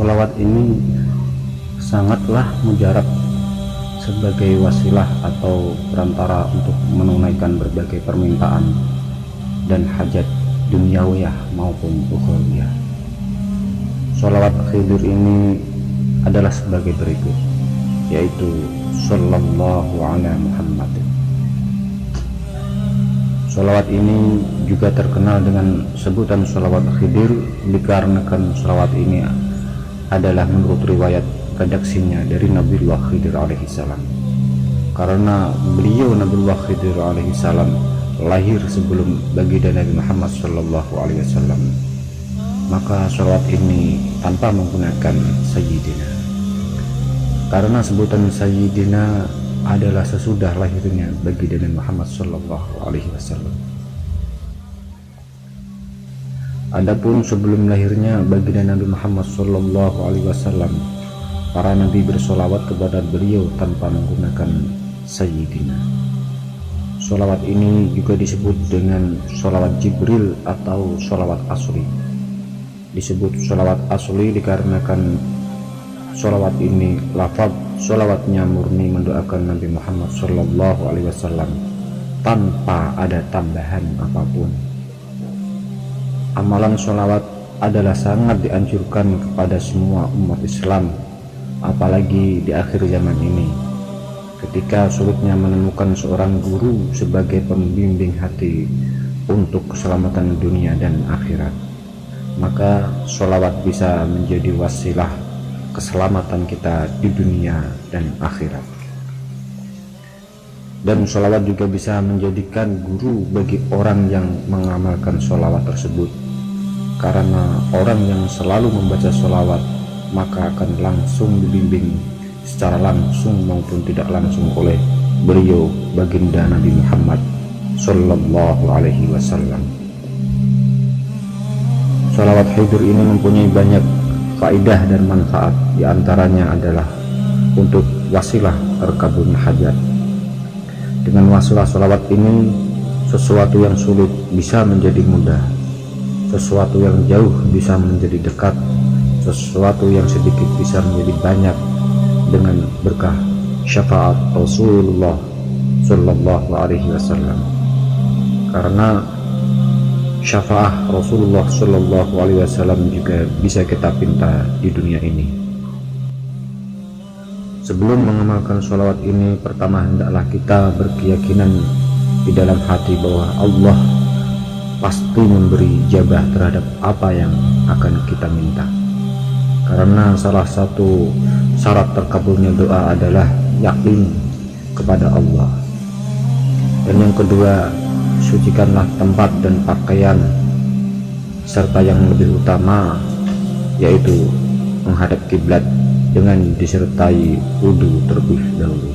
Sholawat ini sangatlah mujarab sebagai wasilah atau perantara untuk menunaikan berbagai permintaan dan hajat duniawiyah maupun ukhrawiyah. Sholawat Khidir ini adalah sebagai berikut, yaitu Sallallahu ala Muhammad. Sholawat ini juga terkenal dengan sebutan Sholawat Khidir dikarenakan sholawat ini adalah menurut riwayat redaksinya dari Nabiullah Khidir alaihissalam, karena beliau Nabiullah Khidir alaihissalam lahir sebelum baginda Nabi Muhammad sallallahu alaihi wasallam, maka sholawat ini tanpa menggunakan Sayyidina, karena sebutan Sayyidina adalah sesudah lahirnya baginda Nabi Muhammad sallallahu alaihi wasallam. Adapun sebelum lahirnya baginda Nabi Muhammad sallallahu alaihi wasallam, para nabi bersolawat kepada beliau tanpa menggunakan Sayyidina. Solawat ini juga disebut dengan solawat Jibril atau solawat asli. Disebut solawat asli dikarenakan solawat ini lafaz solawatnya murni mendoakan Nabi Muhammad sallallahu alaihi wasallam tanpa ada tambahan apapun. Amalan solawat adalah sangat dianjurkan kepada semua umat Islam, apalagi di akhir zaman ini, ketika sulitnya menemukan seorang guru sebagai pembimbing hati untuk keselamatan dunia dan akhirat. Maka sholawat bisa menjadi wasilah keselamatan kita di dunia dan akhirat. Dan sholawat juga bisa menjadikan guru bagi orang yang mengamalkan sholawat tersebut, karena orang yang selalu membaca sholawat maka akan langsung dibimbing secara langsung maupun tidak langsung oleh beliau baginda Nabi Muhammad sallallahu alaihi wasallam. Sholawat Khidir ini mempunyai banyak faedah dan manfaat, diantaranya adalah untuk wasilah terkabulnya hajat. Dengan wasilah sholawat ini, sesuatu yang sulit bisa menjadi mudah, sesuatu yang jauh bisa menjadi dekat, sesuatu yang sedikit bisa menjadi banyak dengan berkah syafaat Rasulullah sallallahu alaihi wasallam. Karena syafaat Rasulullah sallallahu alaihi wasallam juga bisa kita pinta di dunia ini. Sebelum mengamalkan sholawat ini, pertama hendaklah kita berkeyakinan di dalam hati bahwa Allah pasti memberi ijabah terhadap apa yang akan kita minta, karena salah satu syarat terkabulnya doa adalah yakin kepada Allah. Dan yang kedua, sucikanlah tempat dan pakaian, serta yang lebih utama yaitu menghadap kiblat dengan disertai wudu terlebih dahulu.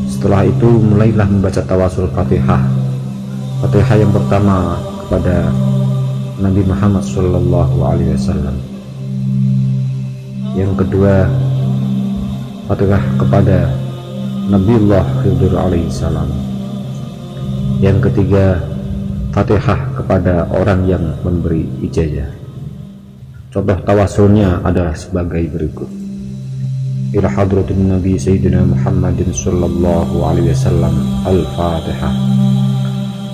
Setelah itu mulailah membaca tawasul Fatihah. Fatihah yang pertama kepada Nabi Muhammad sallallahu alaihi wasallam. Yang kedua, Fatihah kepada Nabiullah Khidir alaihi salam. Yang ketiga, Fatihah kepada orang yang memberi ijazah. Contoh tawasulnya adalah sebagai berikut: ila hadratin Nabi Sayyidina Muhammadin sallallahu alaihi wasallam al-Fatihah.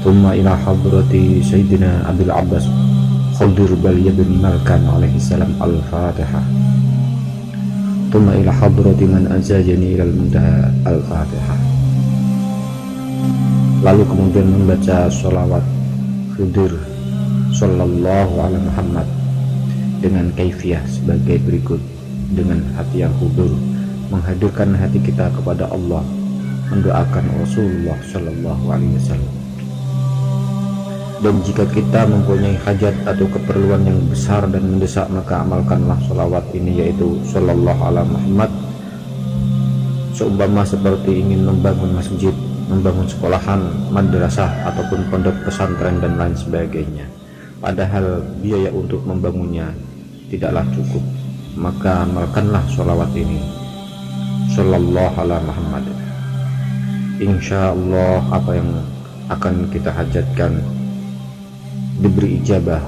Thumma ila hadrati Sayyidina Abil Abbas Khidir bin Malkan alaihi salam al-Fatihah. Thumma ila hadrati man azajani ilal muntaha al-Fatihah. Lalu kemudian membaca sholawat Khidir sallallahu ala Muhammad dengan kaifiyah sebagai berikut, dengan hati yang hudur, menghadirkan hati kita kepada Allah, mendoakan Rasulullah sallallahu alaihi wasallam. Dan jika kita mempunyai hajat atau keperluan yang besar dan mendesak, maka amalkanlah sholawat ini, yaitu sallallahu ala Muhammad. Seumpama seperti ingin membangun masjid, membangun sekolahan, madrasah ataupun pondok pesantren dan lain sebagainya, padahal biaya untuk membangunnya tidaklah cukup, maka amalkanlah sholawat ini, sallallahu ala Muhammad. Insya Allah apa yang akan kita hajatkan diberi ijabah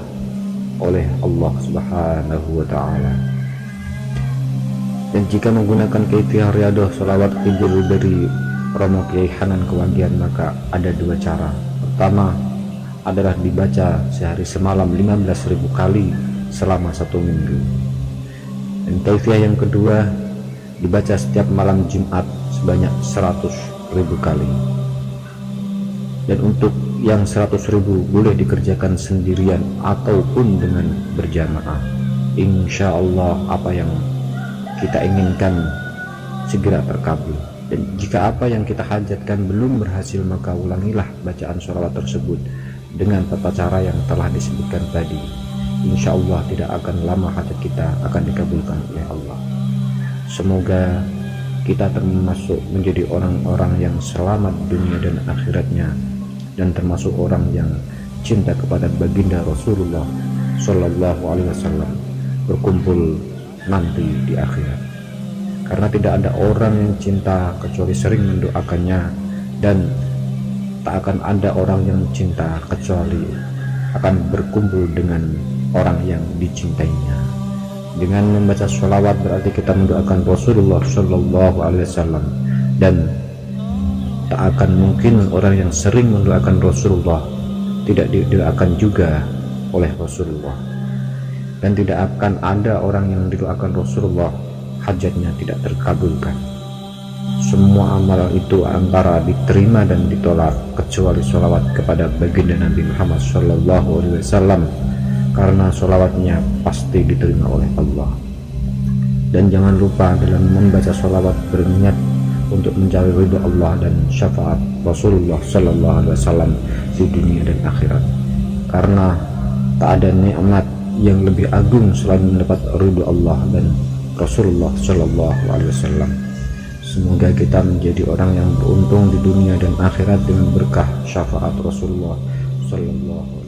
oleh Allah Subhanahu wa Ta'ala. Dan jika menggunakan kaifiah riyadhah sholawat hijr dari Romo Kiai Hanan Kewangian, maka ada dua cara. Pertama adalah dibaca sehari semalam 15.000 kali selama 1 minggu. Dan kaifiah yang kedua dibaca setiap malam Jumat sebanyak 100.000 kali. Dan untuk yang 100.000 boleh dikerjakan sendirian ataupun dengan berjamaah. Insya Allah apa yang kita inginkan segera terkabul. Dan jika apa yang kita hajatkan belum berhasil, maka ulangilah bacaan sholawat tersebut dengan tata cara yang telah disebutkan tadi. Insya Allah tidak akan lama hajat kita akan dikabulkan oleh Allah. Semoga kita termasuk menjadi orang-orang yang selamat dunia dan akhiratnya, dan termasuk orang yang cinta kepada baginda Rasulullah Shallallahu Alaihi Wasallam berkumpul nanti di akhirat. Karena tidak ada orang yang cinta kecuali sering mendoakannya, dan tak akan ada orang yang cinta kecuali akan berkumpul dengan orang yang dicintainya. Dengan membaca sholawat berarti kita mendoakan Rasulullah Shallallahu Alaihi Wasallam, dan tak akan mungkin orang yang sering mendoakan Rasulullah tidak didoakan juga oleh Rasulullah. Dan tidak akan ada orang yang didoakan Rasulullah hajatnya tidak terkabulkan. Semua amal itu antara diterima dan ditolak kecuali sholawat kepada baginda Nabi Muhammad Shallallahu Alaihi Wasallam, karena sholawatnya pasti diterima oleh Allah. Dan jangan lupa dalam membaca sholawat berniat untuk mencari ridha Allah dan syafaat Rasulullah Shallallahu Alaihi Wasallam di dunia dan akhirat, karena tak ada nikmat yang lebih agung selain mendapat ridha Allah dan Rasulullah Shallallahu Alaihi Wasallam. Semoga kita menjadi orang yang beruntung di dunia dan akhirat dengan berkah syafaat Rasulullah Shallallahu Alaihi Wasallam.